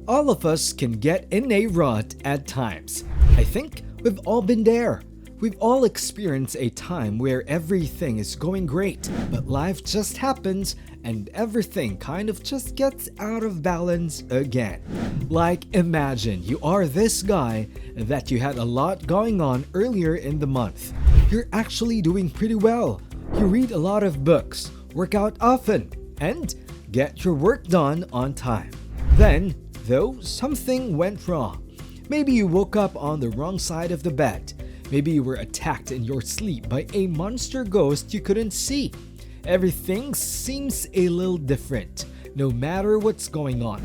All of us can get in a rut at times. I think we've all been there. We've all experienced a time where everything is going great, but life just happens and everything kind of just gets out of balance again. Like, imagine you are this guy that you had a lot going on earlier in the month. You're actually doing pretty well. You read a lot of books, work out often, and get your work done on time. Then, though, something went wrong. Maybe you woke up on the wrong side of the bed. Maybe you were attacked in your sleep by a monster ghost you couldn't see. Everything seems a little different, no matter what's going on.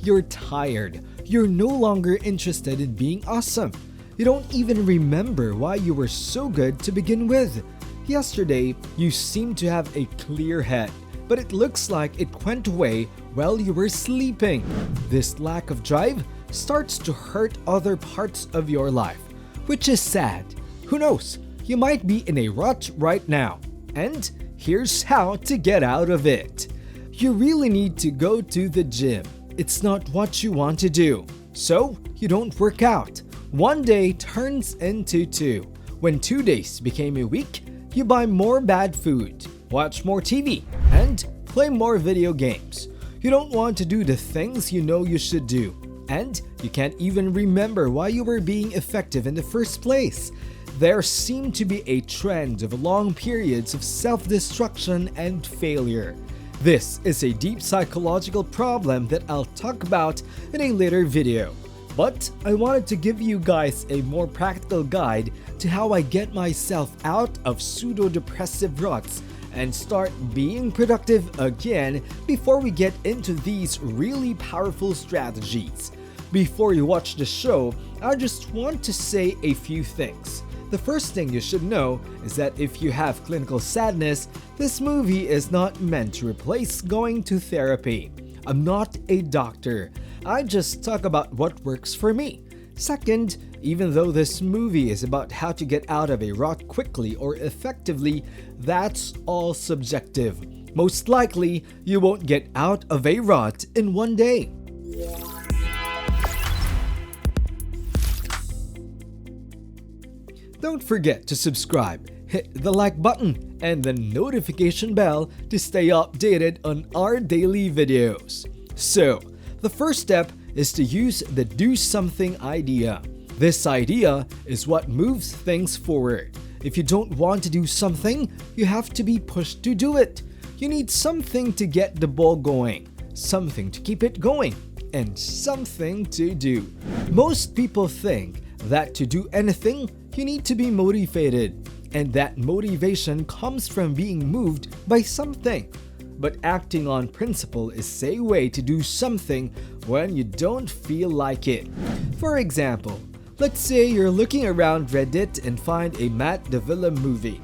You're tired. You're no longer interested in being awesome. You don't even remember why you were so good to begin with. Yesterday, you seemed to have a clear head, but it looks like it went away while you were sleeping. This lack of drive starts to hurt other parts of your life, which is sad. Who knows? You might be in a rut right now. And here's how to get out of it. You really need to go to the gym. It's not what you want to do, so you don't work out. One day turns into two. When 2 days became a week, you buy more bad food, watch more TV, and play more video games. You don't want to do the things you know you should do, and you can't even remember why you were being effective in the first place. There seemed to be a trend of long periods of self-destruction and failure. This is a deep psychological problem that I'll talk about in a later video. But I wanted to give you guys a more practical guide to how I get myself out of pseudo-depressive ruts and start being productive again before we get into these really powerful strategies. Before you watch the show, I just want to say a few things. The first thing you should know is that if you have clinical sadness, this movie is not meant to replace going to therapy. I'm not a doctor. I just talk about what works for me. Second, even though this movie is about how to get out of a rut quickly or effectively, that's all subjective. Most likely, you won't get out of a rut in one day. Don't forget to subscribe, hit the like button, and the notification bell to stay updated on our daily videos. So, the first step is to use the do something idea. This idea is what moves things forward. If you don't want to do something, you have to be pushed to do it. You need something to get the ball going, something to keep it going, and something to do. Most people think that to do anything, you need to be motivated, and that motivation comes from being moved by something. But acting on principle is a way to do something when you don't feel like it. For example, let's say you're looking around Reddit and find a Matt Davila movie.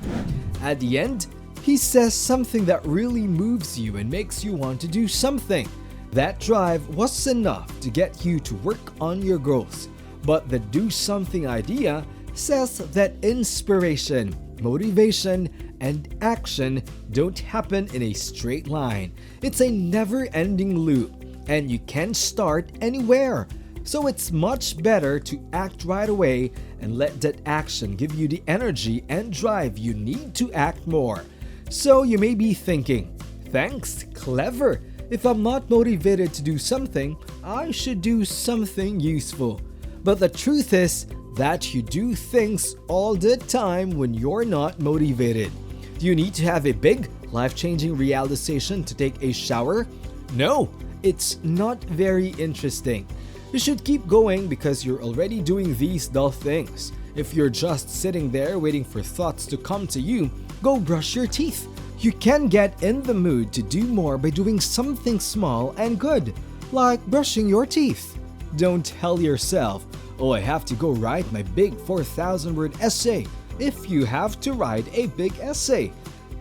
At the end, he says something that really moves you and makes you want to do something. That drive was enough to get you to work on your goals. But the do something idea says that inspiration, motivation, and action don't happen in a straight line. It's a never-ending loop, and you can start anywhere. So it's much better to act right away and let that action give you the energy and drive you need to act more. So you may be thinking, thanks, clever. If I'm not motivated to do something, I should do something useful. But the truth is that you do things all the time when you're not motivated. Do you need to have a big, life-changing realization to take a shower? No, it's not very interesting. You should keep going because you're already doing these dull things. If you're just sitting there waiting for thoughts to come to you, go brush your teeth. You can get in the mood to do more by doing something small and good, like brushing your teeth. Don't tell yourself, oh, I have to go write my big 4,000-word essay. If you have to write a big essay,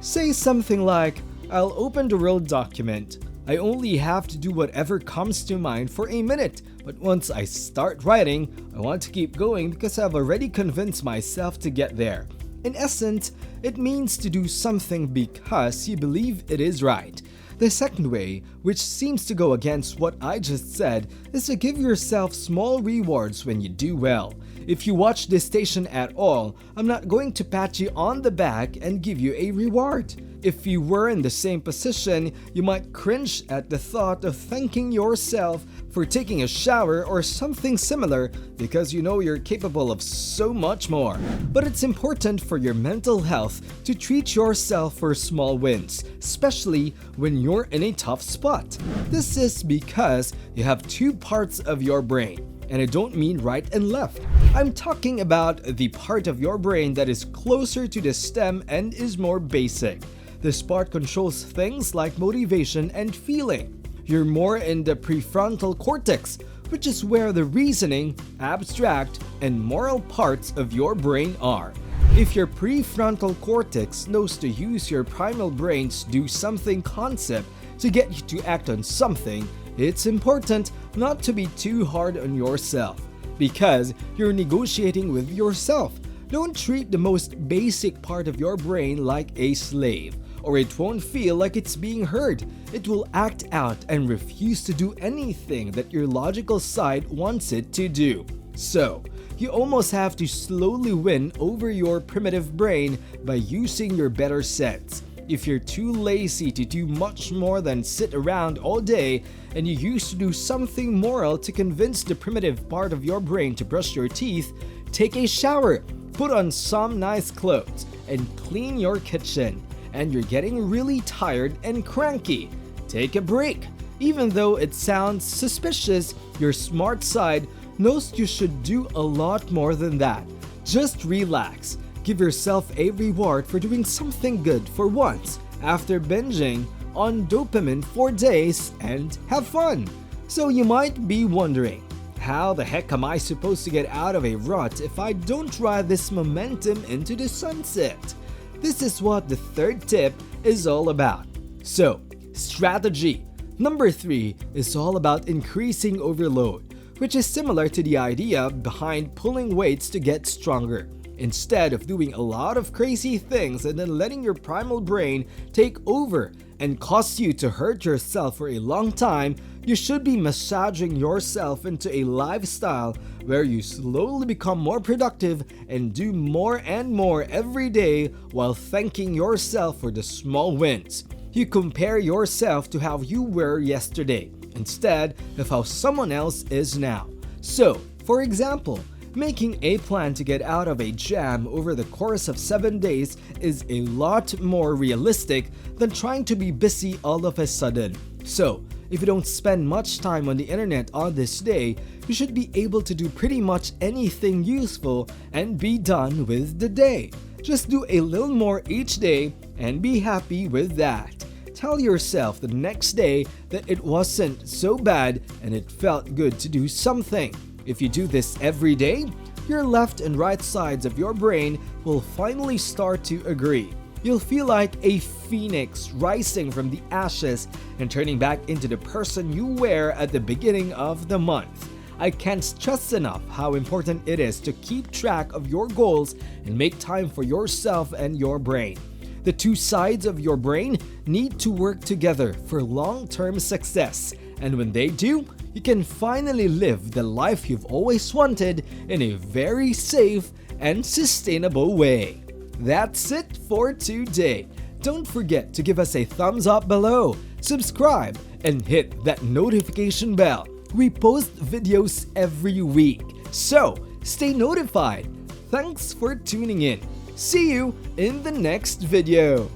say something like, I'll open the Word document. I only have to do whatever comes to mind for a minute, but once I start writing, I want to keep going because I've already convinced myself to get there. In essence, it means to do something because you believe it is right. The second way, which seems to go against what I just said, is to give yourself small rewards when you do well. If you watch this station at all, I'm not going to pat you on the back and give you a reward. If you were in the same position, you might cringe at the thought of thanking yourself for taking a shower or something similar because you know you're capable of so much more. But it's important for your mental health to treat yourself for small wins, especially when you're in a tough spot. This is because you have two parts of your brain. And I don't mean right and left. I'm talking about the part of your brain that is closer to the stem and is more basic. This part controls things like motivation and feeling. You're more in the prefrontal cortex, which is where the reasoning, abstract, and moral parts of your brain are. If your prefrontal cortex knows to use your primal brain's do something concept to get you to act on something, it's important not to be too hard on yourself because you're negotiating with yourself. Don't treat the most basic part of your brain like a slave, or it won't feel like it's being heard. It will act out and refuse to do anything that your logical side wants it to do. So, you almost have to slowly win over your primitive brain by using your better sense. If you're too lazy to do much more than sit around all day and you used to do something moral to convince the primitive part of your brain to brush your teeth, take a shower, put on some nice clothes, and clean your kitchen. And you're getting really tired and cranky. Take a break. Even though it sounds suspicious, your smart side knows you should do a lot more than that. Just relax. Give yourself a reward for doing something good for once after binging on dopamine for days and have fun. So you might be wondering, how the heck am I supposed to get out of a rut if I don't ride this momentum into the sunset? This is what the third tip is all about. So, strategy. Number 3 is all about increasing overload, which is similar to the idea behind pulling weights to get stronger. Instead of doing a lot of crazy things and then letting your primal brain take over and cause you to hurt yourself for a long time, you should be massaging yourself into a lifestyle where you slowly become more productive and do more and more every day while thanking yourself for the small wins. You compare yourself to how you were yesterday instead of how someone else is now. So, for example, making a plan to get out of a jam over the course of 7 days is a lot more realistic than trying to be busy all of a sudden. So, if you don't spend much time on the internet on this day, you should be able to do pretty much anything useful and be done with the day. Just do a little more each day and be happy with that. Tell yourself the next day that it wasn't so bad and it felt good to do something. If you do this every day, your left and right sides of your brain will finally start to agree. You'll feel like a phoenix rising from the ashes and turning back into the person you were at the beginning of the month. I can't stress enough how important it is to keep track of your goals and make time for yourself and your brain. The two sides of your brain need to work together for long-term success, and when they do, you can finally live the life you've always wanted in a very safe and sustainable way. That's it for today. Don't forget to give us a thumbs up below, subscribe, and hit that notification bell. We post videos every week, so stay notified. Thanks for tuning in. See you in the next video.